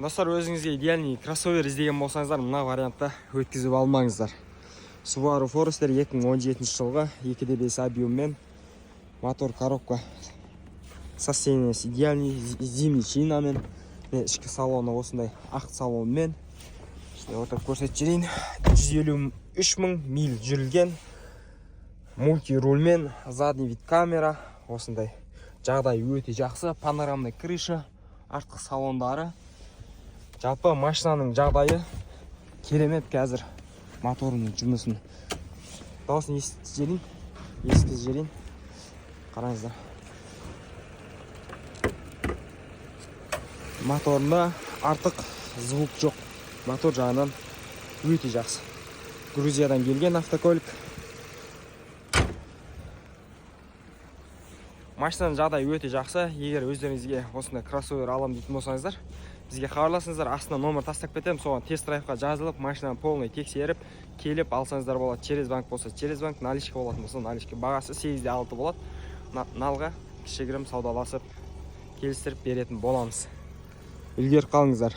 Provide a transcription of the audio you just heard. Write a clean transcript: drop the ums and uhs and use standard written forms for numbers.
Достар, өзіңізге идеальный кроссовер іздеген болсаңыздар, мына вариантта өткізіп алмаңыздар. Subaru Forester 2017 жылғы 2.5 объеммен, мотор коробка состояниесі идеальный, зимний шинамен, ішкі салоны осындай ақ салонмен. Отырып көрсетіп жіберейін. 153 000 миль жүрілген, мультирульмен, задний вид камера, осындай жағдай өте жақсы, панорамный крыша, артқы салондары. Жалпы машинаның жағдайы керемет. Қазір моторының жұмысын дауысын естіп жіберейін. Қараңыздар. Моторында артық звук жоқ. Мотор жағынан өте жақсы. Грузиядан келген автокөлік. Машинаның жағдайы өте жақсы. Егер өздеріңізге осындай кроссовер алам дейтін болсаңыздар, бізге хабарласыңыздар, астына номер тастап кетемін, соған тест-драйвқа жазылып, машинаны полный тексеріп, келіп алсаңыздар болады. Через банк болса, через банк, наличка болатын болса, наличка. Бағасы 8-6 болады. Налға кішігірім саудаласып, келістіріп беретін боламыз. Үлгеріп қалыңыздар.